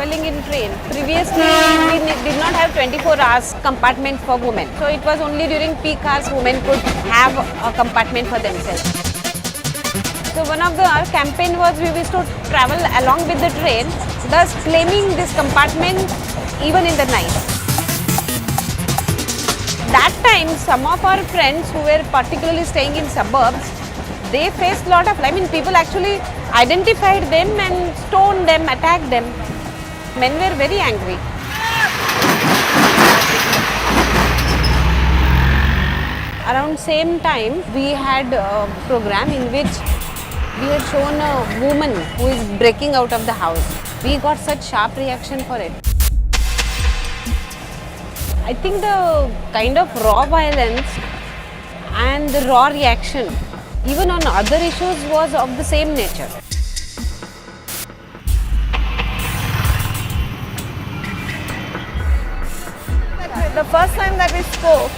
traveling in train. Previously, we did not have 24 hours compartment for women. So it was only during peak hours women could have a compartment for themselves. So one of our campaign was we used to travel along with the train, thus claiming this compartment even in the night. That time, some of our friends who were particularly staying in suburbs, they faced a lot of, people actually identified them and stoned them, attacked them. Men were very angry. Around same time, we had a program in which we had shown a woman who is breaking out of the house. We got such sharp reaction for it. I think the kind of raw violence and the raw reaction, even on other issues, was of the same nature. The first time that we spoke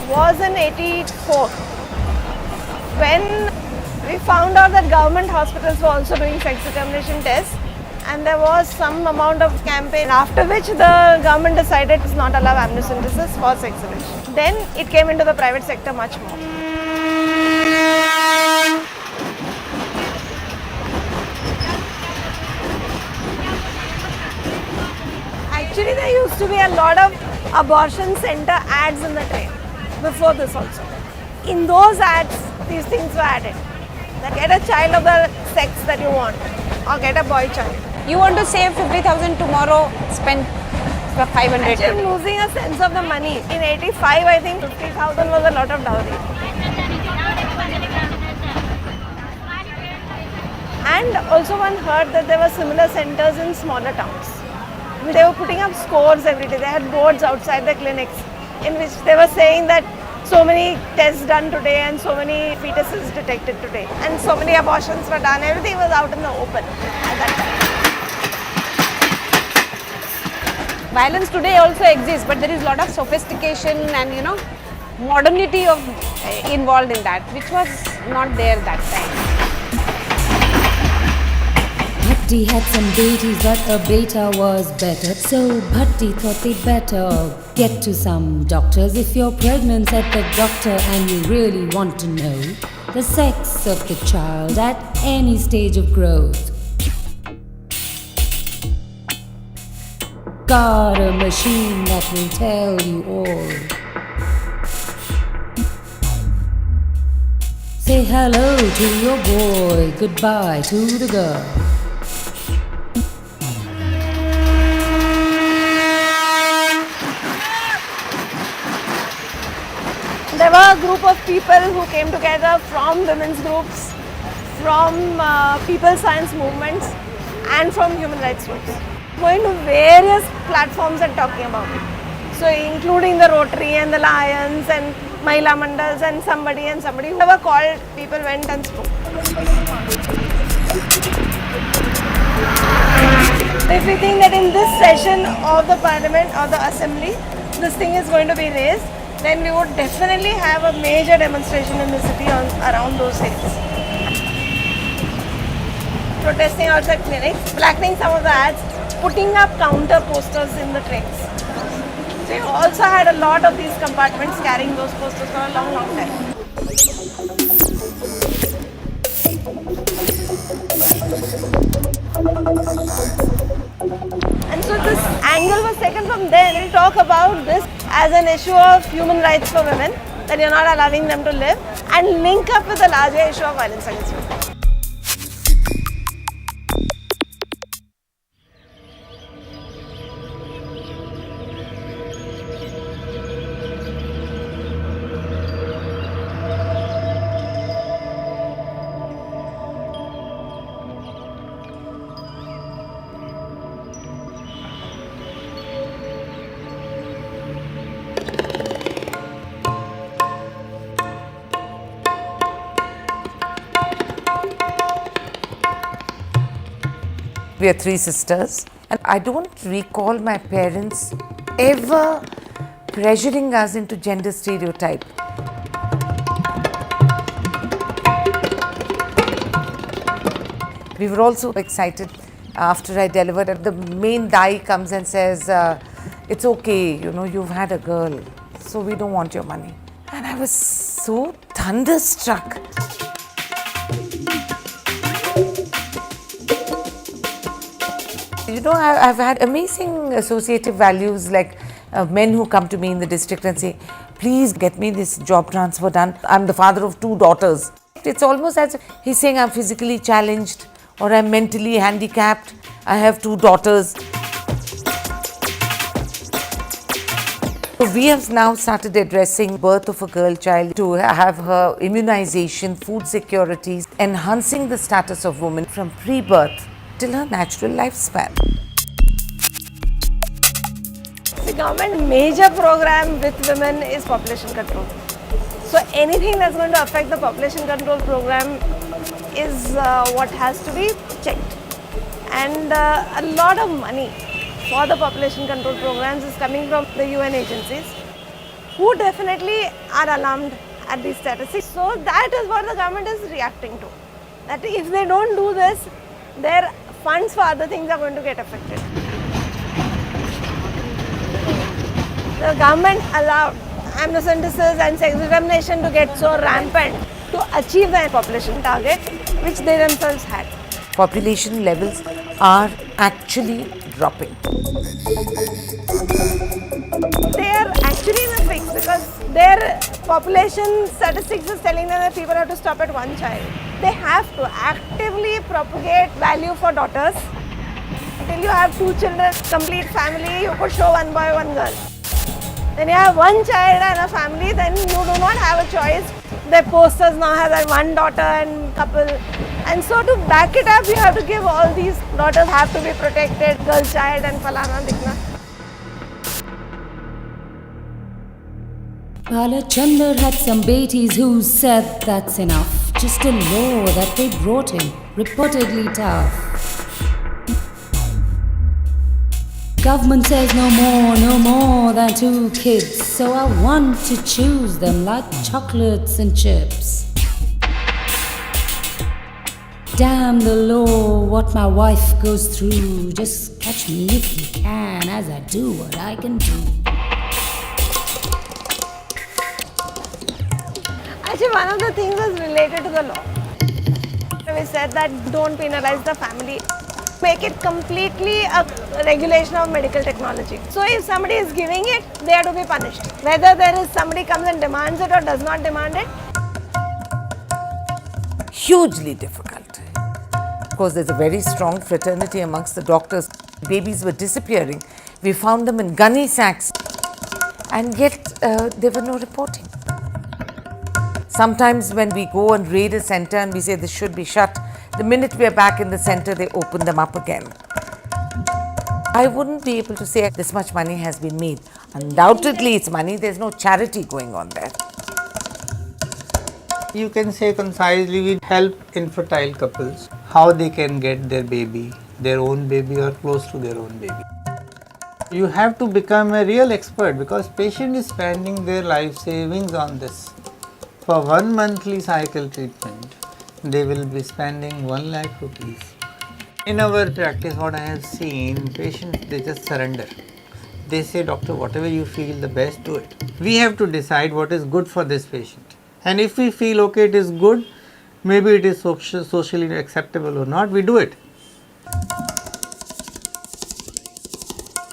was in '84, when we found out that government hospitals were also doing sex determination tests, and there was some amount of campaign, after which the government decided to not allow amniocentesis for sex education. Then it came into the private sector much more. Actually, there used to be a lot of abortion center ads in the train before this also. In those ads, these things were added. Like, get a child of the sex that you want, or get a boy child. You want to save 50,000 tomorrow, spend 500. Actually, I'm losing a sense of the money. In '85, I think 50,000 was a lot of dowry. And also one heard that there were similar centers in smaller towns. They were putting up scores every day. They had boards outside the clinics in which they were saying that so many tests done today and so many fetuses detected today and so many abortions were done. Everything was out in the open at that time. Violence today also exists, but there is a lot of sophistication and modernity involved in that, which was not there that time. Bhatti had some betas, but a beta was better. So Bhatti thought they'd better get to some doctors. If you're pregnant at the doctor and you really want to know the sex of the child at any stage of growth, got a machine that will tell you all. Say hello to your boy, goodbye to the girl. There were a group of people who came together from women's groups, from people's science movements, and from human rights groups, going to various platforms and talking about it. So including the Rotary and the Lions and Mahila Mandals and somebody, whoever called, people went and spoke. If we think that in this session of the parliament or the assembly, this thing is going to be raised, then we would definitely have a major demonstration in the city around those days. Protesting outside clinics, blackening some of the ads, putting up counter posters in the trains. So we also had a lot of these compartments carrying those posters for a long, long time. And so this angle was taken from there. We'll talk about this as an issue of human rights for women, that you're not allowing them to live, and link up with the larger issue of violence against women. We are three sisters, and I don't recall my parents ever pressuring us into gender stereotype. We were also excited After I delivered, the main dai comes and says, it's okay, you know, you've had a girl, so we don't want your money. And I was so thunderstruck. You know, I've had amazing associative values, like men who come to me in the district and say, please get me this job transfer done. I'm the father of 2 daughters. It's almost as if he's saying I'm physically challenged or I'm mentally handicapped. I have 2 daughters. So we have now started addressing birth of a girl child to have her immunization, food security, enhancing the status of women from pre-birth till her natural lifespan. The government major program with women is population control. So anything that's going to affect the population control program is what has to be checked. And a lot of money for the population control programs is coming from the UN agencies, who definitely are alarmed at these statistics. So that is what the government is reacting to. That if they don't do this, their funds for other things are going to get affected. The government allowed amniocentesis and sex discrimination to get so rampant to achieve the population target which they themselves had. Population levels are actually dropping. They are actually in a fix because their population statistics is telling them that people have to stop at 1 child. They have to actively propagate value for daughters. Until you have 2 children, complete family, you could show 1 boy, 1 girl. Then you have 1 child and a family, then you do not have a choice. Their posters now have that 1 daughter and couple. And so to back it up, you have to give all these daughters have to be protected, girl child and falana dikna. Balachandar had some betis who said that's enough. Just a law that they brought in, reportedly tough. Government says no more than 2 kids. So I want to choose them like chocolates and chips. Damn the law, what my wife goes through. Just catch me if you can as I do what I can do. Actually, one of the things is related to the law. We said that don't penalize the family. Make it completely a regulation of medical technology. So if somebody is giving it, they are to be punished. Whether there is somebody comes and demands it or does not demand it. Hugely difficult. Of course, there's a very strong fraternity amongst the doctors. Babies were disappearing. We found them in gunny sacks. And yet, there were no reporting. Sometimes when we go and raid a center and we say this should be shut, the minute we are back in the center, they open them up again. I wouldn't be able to say this much money has been made. Undoubtedly, it's money. There's no charity going on there. You can say concisely, we help infertile couples, how they can get their baby, their own baby or close to their own baby. You have to become a real expert because patient is spending their life savings on this. For 1 monthly cycle treatment, they will be spending 1 lakh rupees. In our practice, what I have seen, patients, they just surrender. They say, doctor, whatever you feel the best, do it. We have to decide what is good for this patient. And if we feel, okay, it is good, maybe it is socially acceptable or not, we do it.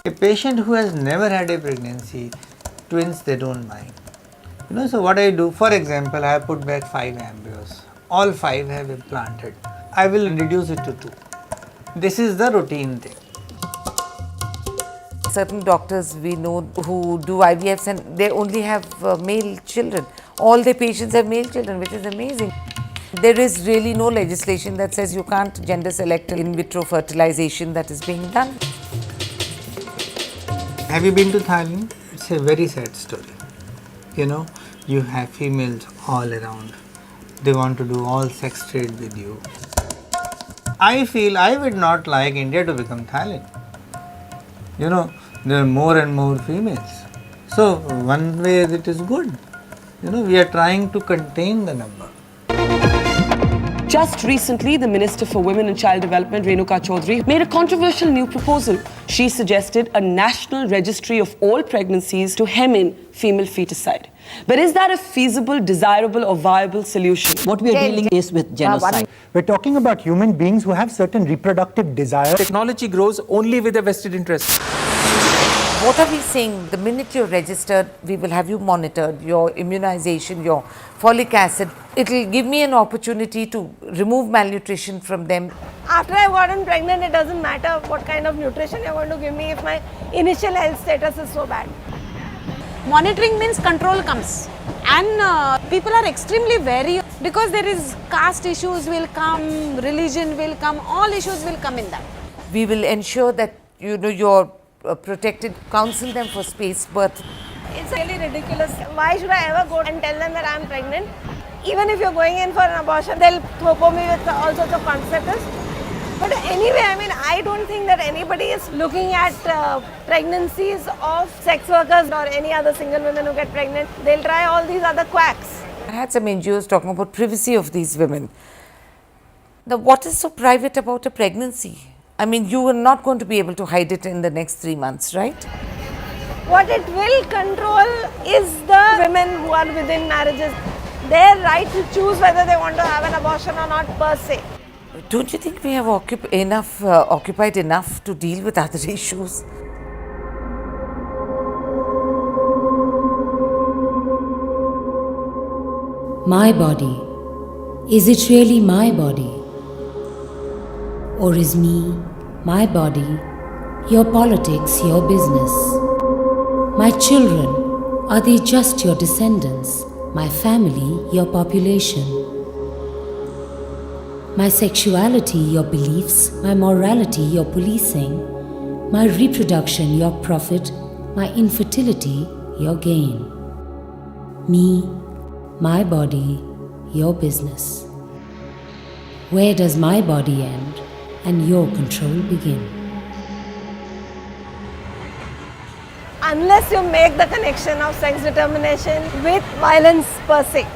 A patient who has never had a pregnancy, twins, they don't mind. You know, so what I do, for example, I have put back 5 embryos. All 5 have implanted. I will reduce it to 2. This is the routine thing. Certain doctors we know who do IVFs and they only have male children. All their patients have male children, which is amazing. There is really no legislation that says you can't gender select in vitro fertilization that is being done. Have you been to Thailand? It's a very sad story. You know, you have females all around. They want to do all sex trade with you. I feel I would not like India to become Thailand. You know, there are more and more females. So, one way it is good. You know, we are trying to contain the number. Just recently, the Minister for Women and Child Development, Renuka Chaudhary, made a controversial new proposal. She suggested a national registry of all pregnancies to hem in female feticide. But is that a feasible, desirable or viable solution? What we are dealing is with genocide. We're talking about human beings who have certain reproductive desires. Technology grows only with a vested interest. What are we saying? The minute you're registered, we will have you monitored, your immunization, your folic acid. It will give me an opportunity to remove malnutrition from them. After I've gotten pregnant, it doesn't matter what kind of nutrition you're going to give me if my initial health status is so bad. Monitoring means control comes, and people are extremely wary because there is caste issues will come, religion will come, all issues will come in that. We will ensure that you're protected, counsel them for space birth. It's really ridiculous. Why should I ever go and tell them that I'm pregnant? Even if you're going in for an abortion, they'll throw me with all sorts of contraceptives. But anyway, I don't think that anybody is looking at pregnancies of sex workers or any other single women who get pregnant. They'll try all these other quacks. I had some NGOs talking about privacy of these women. Now, what is so private about a pregnancy? You are not going to be able to hide it in the next 3 months, right? What it will control is the women who are within marriages. Their right to choose whether they want to have an abortion or not per se. Don't you think we have occupied enough to deal with other issues? My body. Is it really my body? Or is me, my body, your politics, your business? My children, are they just your descendants? My family, your population? My sexuality, your beliefs, my morality, your policing, my reproduction, your profit, my infertility, your gain. Me, my body, your business. Where does my body end and your control begin? Unless you make the connection of sex determination with violence per se.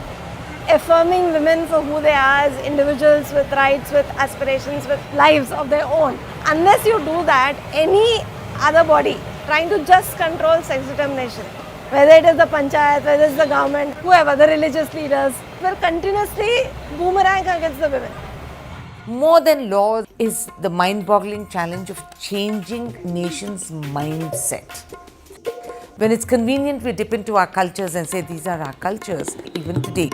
Affirming women for who they are as individuals with rights, with aspirations, with lives of their own. Unless you do that, any other body trying to just control sex determination, whether it is the panchayat, whether it is the government, whoever, the religious leaders, will continuously boomerang against the women. More than laws is the mind-boggling challenge of changing nations' mindset. When it's convenient, we dip into our cultures and say these are our cultures, even today.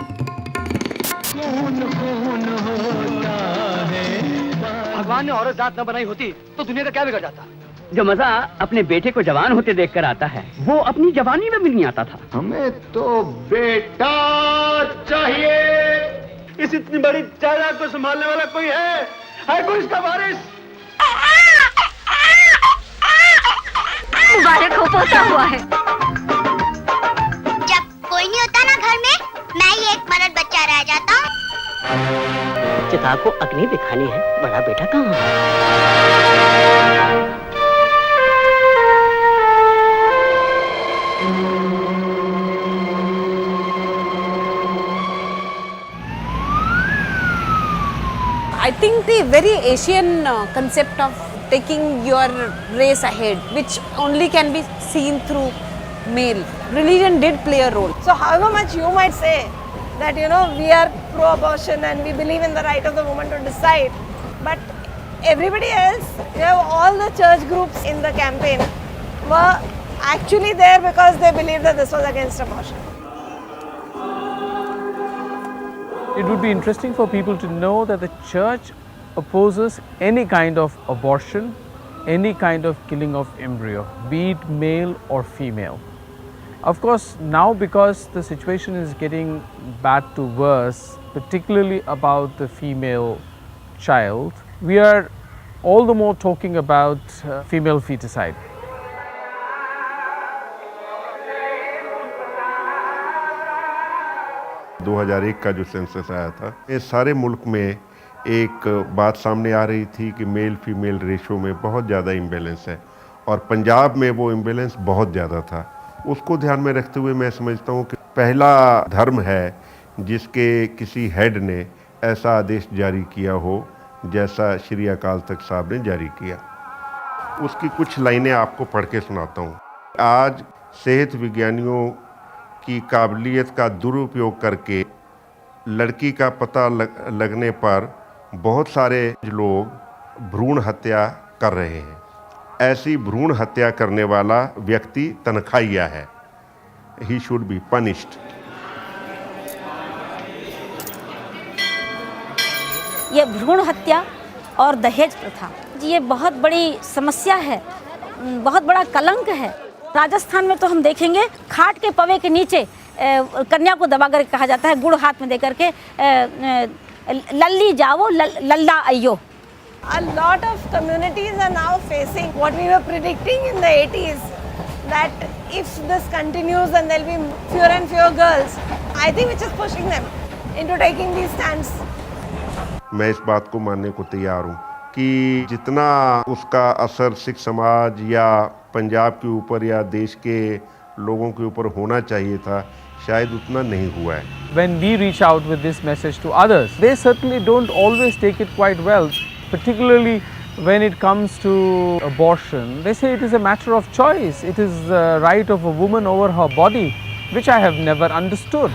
भगवान ने औरत जात न बनाई होती तो दुनिया का क्या बिगड़ जाता। जो मजा अपने बेटे को जवान होते देखकर आता है वो अपनी जवानी में भी नहीं आता था। हमें तो बेटा चाहिए। इस इतनी बड़ी जायदाद को संभालने वाला कोई है कोई इसका वारिस? मुबारक हो, पोता हुआ है। जब कोई नहीं होता ना घर में, मैं ही एक मर्द बच्चा रह जाता हूँ। चिता को अग्नि दिखानी है, बड़ा बेटा कहाँ है? I think the very Asian concept of taking your race ahead, which only can be seen through male. Religion did play a role. So however much you might say that we are pro-abortion and we believe in the right of the woman to decide, but everybody else, all the church groups in the campaign were actually there because they believed that this was against abortion. It would be interesting for people to know that the church opposes any kind of abortion, any kind of killing of embryo, be it male or female. Of course, now because the situation is getting bad to worse, particularly about the female child, we are all the more talking about female feticide. दो 2001 का जो census आया था, ये सारे मुल्क में एक बात सामने आ रही थी कि मेल फीमेल रेशो में बहुत ज़्यादा इम्बैलेंस है और पंजाब में वो इम्बैलेंस बहुत ज़्यादा था। उसको ध्यान में रखते हुए मैं समझता हूँ कि पहला धर्म है जिसके किसी हेड ने ऐसा आदेश जारी किया हो जैसा श्री अकाल तख्त साहब ने जारी किया। उसकी कुछ लाइनें आपको पढ़ के सुनाता हूँ। आज सेहत विज्ञानियों की काबिलियत का दुरुपयोग करके लड़की का पता लगने पर बहुत सारे लोग भ्रूण हत्या कर रहे हैं। ऐसी भ्रूण हत्या करने वाला व्यक्ति तनख्वाहिया है। He should be punished. ये भ्रूण हत्या और दहेज प्रथा ये बहुत बड़ी समस्या है, बहुत बड़ा कलंक है। राजस्थान में तो हम देखेंगे खाट के पवे के नीचे कन्या को दबा कर कहा जाता है, गुड़ हाथ में दे करके लल्ली जाओ लल्ला अयो। A lot of communities are now facing what we were predicting in the 80s, that if this continues then there will be fewer and fewer girls. I think which is pushing them into taking these stands. मैं इस बात को मानने को तैयार हूँ कि जितना उसका असर सिख समाज या पंजाब के ऊपर या देश के लोगों के ऊपर होना चाहिए था, शायद उतना नहीं हुआ है। When we reach out with this message to others, they certainly don't always take it quite well, particularly when it comes to abortion. They say it is a matter of choice. It is the right of a woman over her body, which I have never understood.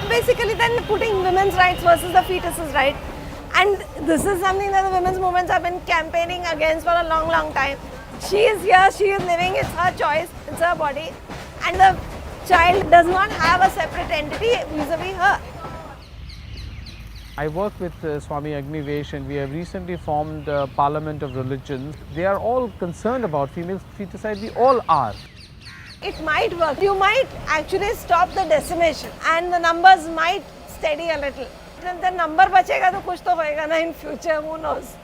Basically then putting women's rights versus the fetus's right, and this is something that the women's movements have been campaigning against for a long time. She is here, she is living, it's her choice, it's her body, and the child does not have a separate entity vis-a-vis her. I work with Swami Agnivesh, and we have recently formed a Parliament of Religions. They are all concerned about female feticide. We all are. It might work. You might actually stop the decimation and the numbers might steady a little. If the number बचेगा तो कुछ तो होएगा ना in future, who knows.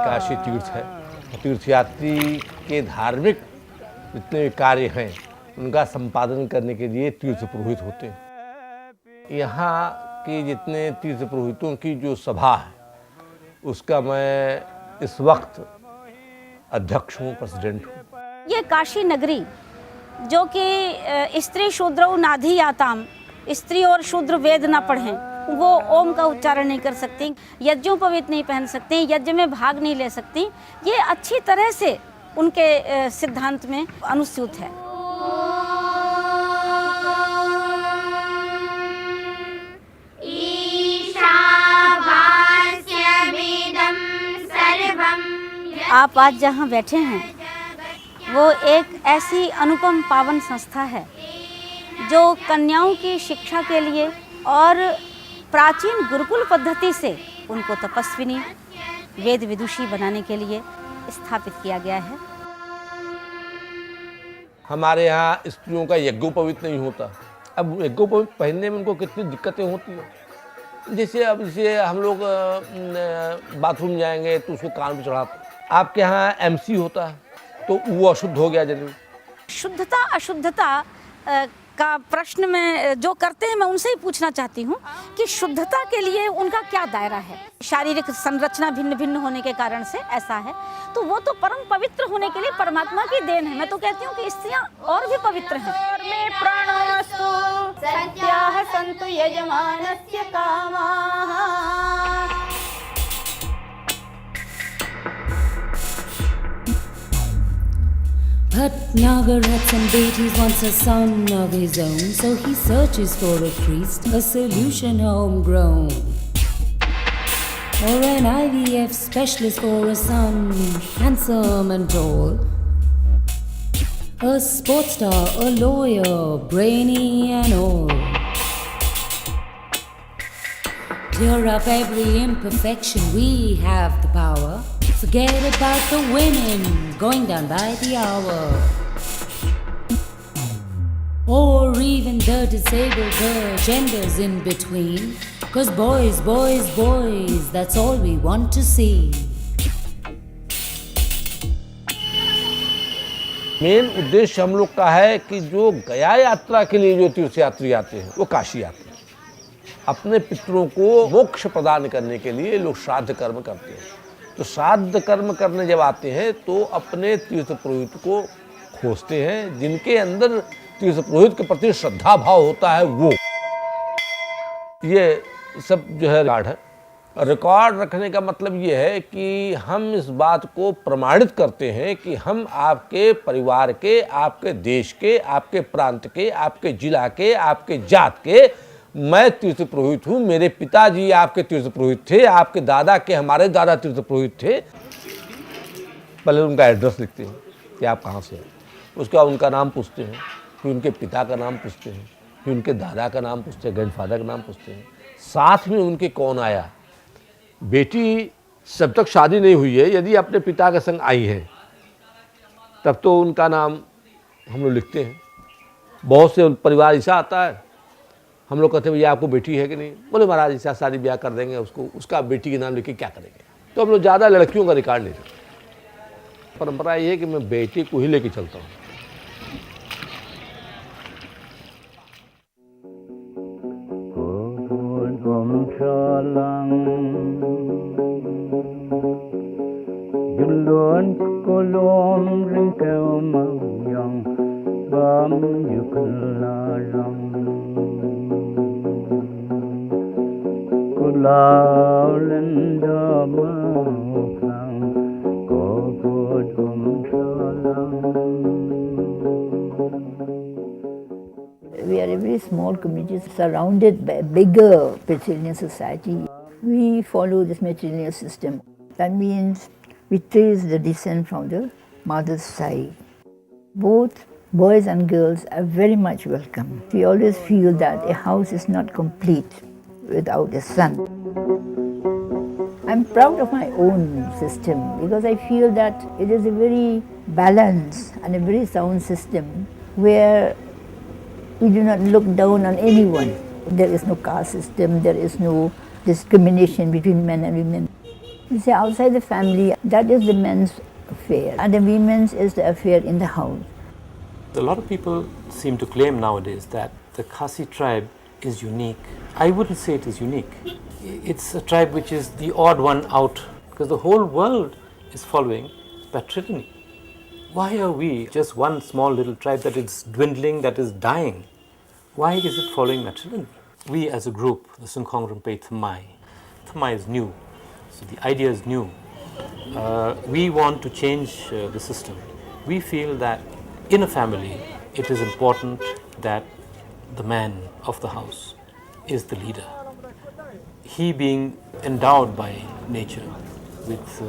Kashi तीर्थ है, तीर्थयात्री के धार्मिक जितने भी कार्य हैं उनका संपादन करने के लिए तीर्थ पुरोहित होते हैं। यहाँ के जितने तीर्थ पुरोहितों की जो सभा है उसका मैं इस वक्त अध्यक्ष हूँ, प्रेसिडेंट हूँ। ये काशी नगरी जो कि स्त्री शूद्रौ नाधियाताम, स्त्री और शूद्र वेद ना पढ़ें, वो ओम का उच्चारण नहीं कर सकती, यज्ञोपवीत नहीं पहन सकती, यज्ञ में भाग नहीं ले सकती, ये अच्छी तरह से उनके सिद्धांत में अनुस्यूत है। आप आज जहाँ बैठे हैं वो एक ऐसी अनुपम पावन संस्था है जो कन्याओं की शिक्षा के लिए और प्राचीन गुरुकुल पद्धति से उनको तपस्विनी, वेद विदुषी बनाने के लिए स्थापित किया गया है। हमारे यहाँ स्त्रियों का यज्ञोपवीत नहीं होता। अब यज्ञोपवीत पहनने में उनको कितनी दिक्कतें होती हैं। जैसे हम लोग बाथरूम जाएंगे तो उसको कान पे चढ़ाते। आपके यहाँ एमसी होता है तो वो अशुद्ध हो गया जरूर। शुद्धता अशुद्धता का प्रश्न में जो करते हैं मैं उनसे ही पूछना चाहती हूँ कि शुद्धता के लिए उनका क्या दायरा है। शारीरिक संरचना भिन्न भिन्न होने के कारण से ऐसा है, तो वो तो परम पवित्र होने के लिए परमात्मा की देन है। मैं तो कहती हूँ कि स्त्रियाँ और भी पवित्र हैं। सत्याः सन्तु यजमानस्य कामाः। Bhatnagar had some deities, once a son of his own, so he searches for a priest, a solution homegrown. Or an IVF specialist for a son, handsome and tall. A sports star, a lawyer, brainy and all. Clear up every imperfection, we have the power. Forget about the women going down by the hour. Or even the disabled, the genders in between. 'Cause boys, boys, boys, that's all we want to see. Main उद्देश्य हम लोग का है कि जो गया यात्रा के लिए जो तीर्थयात्री आते हैं वो काशी आते हैं। अपने पितरों को मोक्ष प्रदान करने के लिए लोग श्राद्ध कर्म करते हैं। तो श्राद्ध कर्म करने जब आते हैं तो अपने तीर्थ पुरोहित को खोजते हैं, जिनके अंदर तीर्थ पुरोहित के प्रति श्रद्धा भाव होता है वो। ये सब जो है रिकॉर्ड है। रिकॉर्ड रखने का मतलब ये है कि हम इस बात को प्रमाणित करते हैं कि हम आपके परिवार के, आपके देश के, आपके प्रांत के, आपके जिला के, आपके जात के, मैं तीर्थ पुरोहित हूँ, मेरे पिताजी आपके तीर्थ पुरोहित थे, आपके दादा के हमारे दादा तीर्थ पुरोहित थे। पहले उनका एड्रेस लिखते हैं कि आप कहाँ से हैं, उसके बाद उनका नाम पूछते हैं, फिर उनके पिता का नाम पूछते हैं, फिर उनके दादा का नाम पूछते हैं, ग्रैंडफादर का नाम पूछते हैं, साथ में उनके कौन आया। बेटी जब तक शादी नहीं हुई है यदि अपने पिता के संग आई है तब तो उनका नाम हम लोग लिखते हैं। बहुत से परिवार ऐसा आता है, हम लोग कहते हैं भैया आपको बेटी है कि नहीं, बोले महाराज ऐसा शादी ब्याह कर देंगे उसको, उसका बेटी के नाम लिख के क्या करेंगे। तो हम लोग ज़्यादा लड़कियों का रिकॉर्ड नहीं रखते। परंपरा ये है कि मैं बेटी को ही लेके चलता हूँ। We are a very small community surrounded by a bigger patrilineal society. We follow this matrilineal system. That means we trace the descent from the mother's side. Both boys and girls are very much welcome. We always feel that a house is not complete without a son. I'm proud of my own system because I feel that it is a very balanced and a very sound system where we do not look down on anyone. There is no caste system, there is no discrimination between men and women. You see, outside the family, that is the men's affair, and the women's is the affair in the house. A lot of people seem to claim nowadays that the Khasi tribe is unique. I wouldn't say it is unique. It's a tribe which is the odd one out because the whole world is following patrilineal. Why are we just one small little tribe that is dwindling, that is dying? Why is it following matrilineal? We as a group, the Sungkhong Rinpoche Thamai, Thamai is new, so the idea is new. We want to change the system. We feel that in a family, it is important that the man of the house is the leader. He being endowed by nature with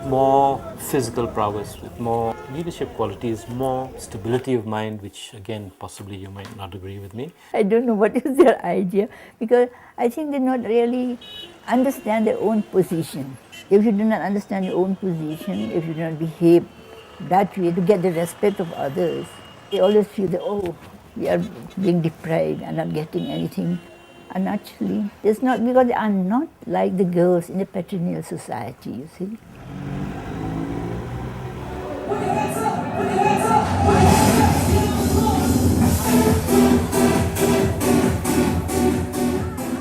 more physical prowess, with more leadership qualities, more stability of mind, which again possibly you might not agree with me. I don't know what is their idea because I think they not really understand their own position. If you do not understand your own position, if you do not behave that way to get the respect of others, they always feel that, oh, we are being deprived and not getting anything. And actually, it's not because they are not like the girls in the patrilineal society, you see.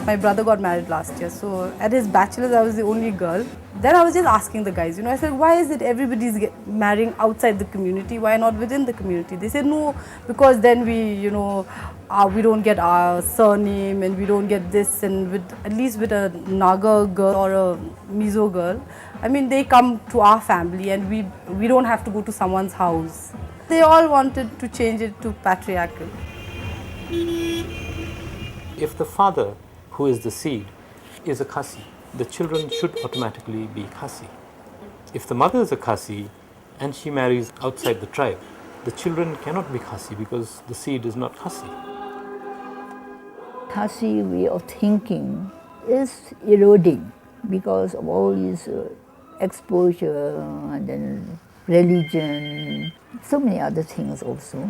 My brother got married last year, so at his bachelor's I was the only girl. Then I was just asking the guys, I said, why is it everybody's marrying outside the community, why not within the community? They said, no, because then we, we don't get our surname and we don't get this, and at least with a Naga girl or a Mizo girl, I mean, they come to our family and we don't have to go to someone's house. They all wanted to change it to patriarchal. If the father, who is the seed, is a Khasi, the children should automatically be Khasi. If the mother is a Khasi and she marries outside the tribe, the children cannot be Khasi because the seed is not Khasi. Khasi way of thinking is eroding because of all these exposure and then religion, so many other things also.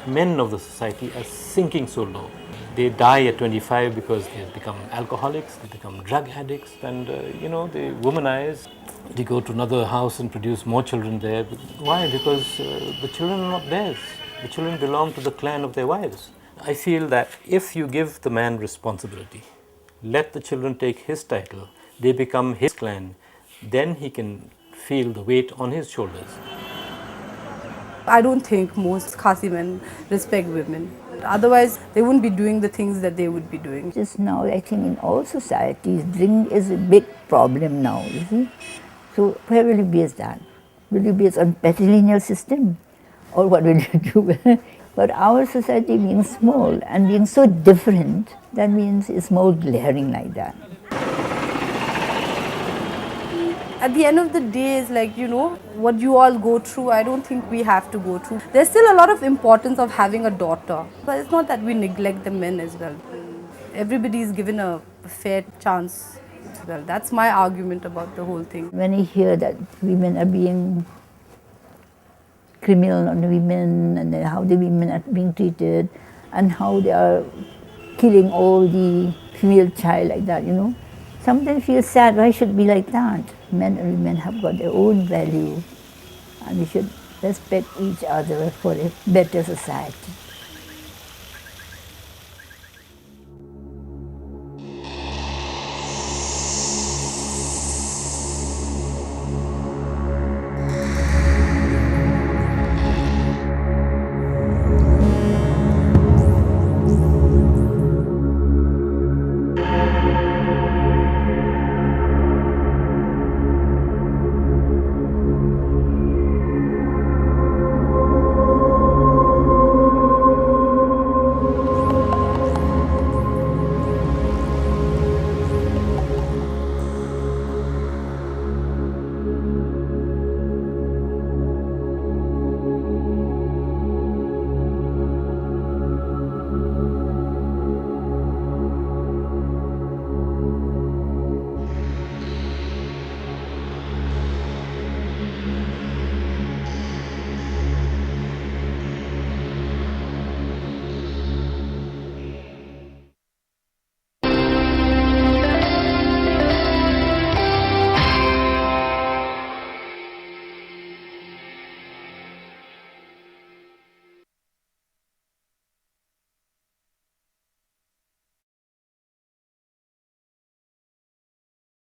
Men of the society are sinking so low. They die at 25 because they become alcoholics, they become drug addicts, and they womanize. They go to another house and produce more children there. Why? Because the children are not theirs. The children belong to the clan of their wives. I feel that if you give the man responsibility, let the children take his title, they become his clan, then he can feel the weight on his shoulders. I don't think most Khasi men respect women. Otherwise, they wouldn't be doing the things that they would be doing. Just now, I think in all societies, drink is a big problem now, you see. So where will you base that? Will you base on patrilineal system? Or what will you do? But our society being small and being so different, that means it's more glaring like that. At the end of the day, it's like, what you all go through, I don't think we have to go through. There's still a lot of importance of having a daughter. But it's not that we neglect the men as well. Everybody is given a fair chance. Well, that's my argument about the whole thing. When I hear that women are being criminal on the women, and then how the women are being treated, and how they are killing all the female child like that, sometimes feel sad. Why should it be like that? Men and women have got their own value, and we should respect each other for a better society.